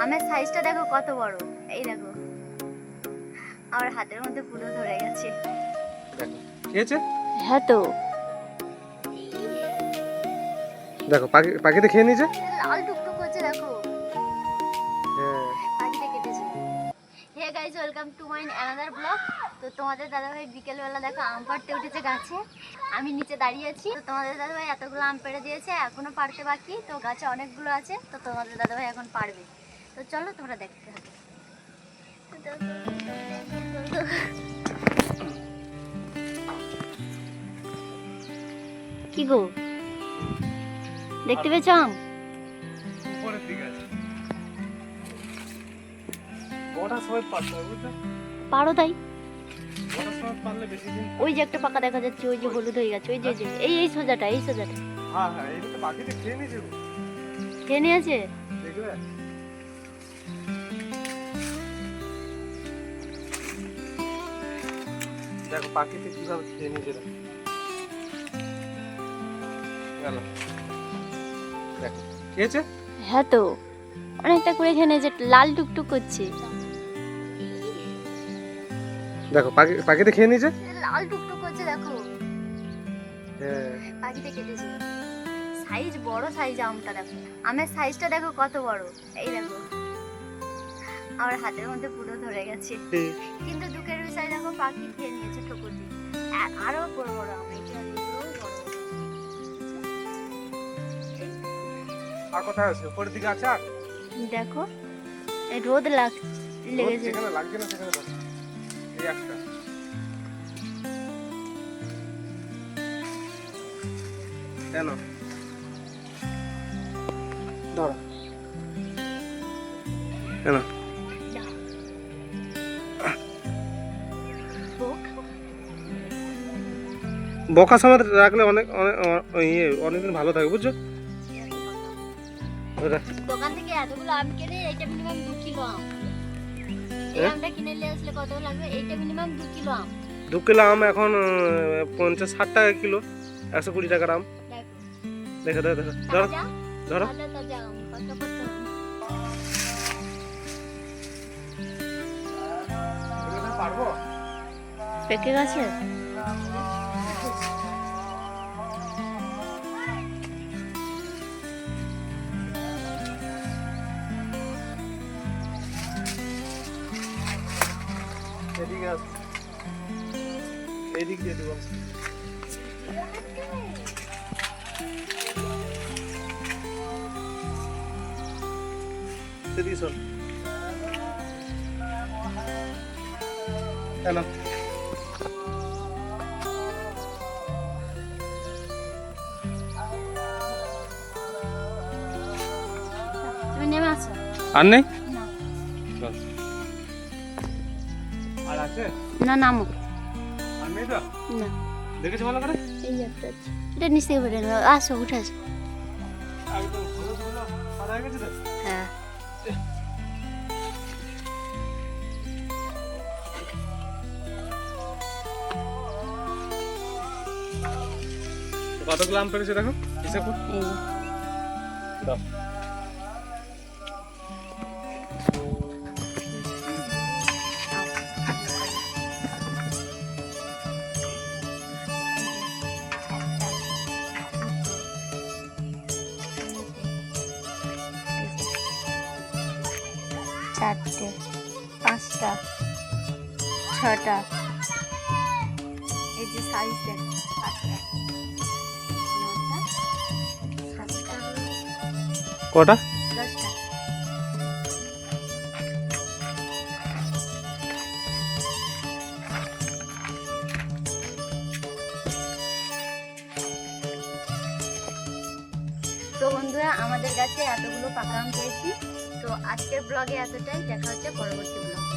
আমের সাইজটা দেখো কত বড়, এই দেখো আমার হাতের মধ্যে পুরো ধরে গেছে। দেখো খেয়েছে? হ্যাঁ তো দেখো পাখিতে খেয়ে নিয়েছে। লাল টুকটুক করছে দেখো, হ্যাঁ পাখিতে কেটেছে। Hey guys, welcome to my another blog. তো তোমাদের দাদাভাই বিকেলবেলা দেখো আম পাড়তে উঠেছে গাছে, আমি নিচে দাঁড়িয়ে আছি। তো তোমাদের দাদাভাই এতগুলো আম পেড়ে দিয়েছে, এখনো পাড়তে বাকি। তো গাছে অনেকগুলো আছে, তো তোমাদের দাদাভাই এখন পাড়বে। তো চলো তোমরা দেখতে থাকো। কি গো দেখতে পেয়েছ আম? উপরের দিকে আছে। বড়া সবাই পারতে হবে বুঝছো? পারো তাই। বড়া সবাই পারলে বেশি দিন। ওই যে একটা পাকা দেখা যাচ্ছে, ওই যে হলুদ হয়ে গেছে, ওই যে এই সোজাটা, এই সোজাটা হ্যাঁ হ্যাঁ, এই তো পাখিতে খেয়ে নিয়েছে। খেয়ে নিয়েছে। দেখলে? দেখো পাখিতে কিভাবে খেয়ে নিয়েছে। গেল দেখো খেয়েছে। হ্যাঁ তো অনেকটা করে খেয়ে নিয়েছে, লাল টুকটুক করছে। দেখো পাখিতে খেয়ে নিয়েছে। লাল টুকটুক করছে দেখো, হ্যাঁ পাখিতে কেটেছে। সাইজ বড় সাইজ আমটা দেখো, আমের সাইজটা দেখো কত বড়, এই দেখো আমার হাতের মধ্যে পুরো ধরে গেছে। কিন্তু দুঃখের বিষয় দেখো পাখি খেয়ে নিয়েছে ঠোকর দিয়ে। আরো বড় বড় আম, এটা এগুলোও বড় বড়। আর কোথায় আছে? উপরের দিকে আছে। আর দেখো এই রোদ লেগেছে। যেখানে লাগছে না সেখানে বস। এই একটা কেন ধরো কেন বকা সময় রাখলে অনেকদিন ভালো থাকে বুঝছো। দোকান থেকে এতগুলো আম কিনে এইটা মিনিমাম 2 কিলো আম। এই আমটা কিনে নিয়ে আসলে কত লাগবে? এইটা মিনিমাম 2 কিলো আম। 2 কিলো আম এখন 50-60 টাকা কিলো, 120 টাকার আম। দেখো দেখো দেখো ধরো ধরো। তাজা তাজা আম, পাকা পাকা আম। পারবো? পেকে গেছে। এদিকে আস, এদিক দিয়ে দেবো। এদিকে শোন কেন তুমি নেমে আসো। আর নেই না আর আছে না, নামো। আর নেই তো না দেখেছো ভালো করে? এই একটা আছে, এটা নিচ থেকে বেরো। আসো উঠে আসো। একদম হলুদগুলো সাদা হয়ে গেছে তো। হ্যাঁ কতগুলো আম পেরেছে দেখো, হিসাব কর। এই যে। দাও চারটে, পাঁচটা, ছটা, এই যে সাইজ দেখ, আটটা, নটা, সাতটা, কটা? 10টা। তো বন্ধুরা, আমাদের কাছে এতগুলো পাকা আম পেয়েছি। তো আজকের ব্লগে এতটাই, দেখা হচ্ছে পরবর্তী ব্লগ।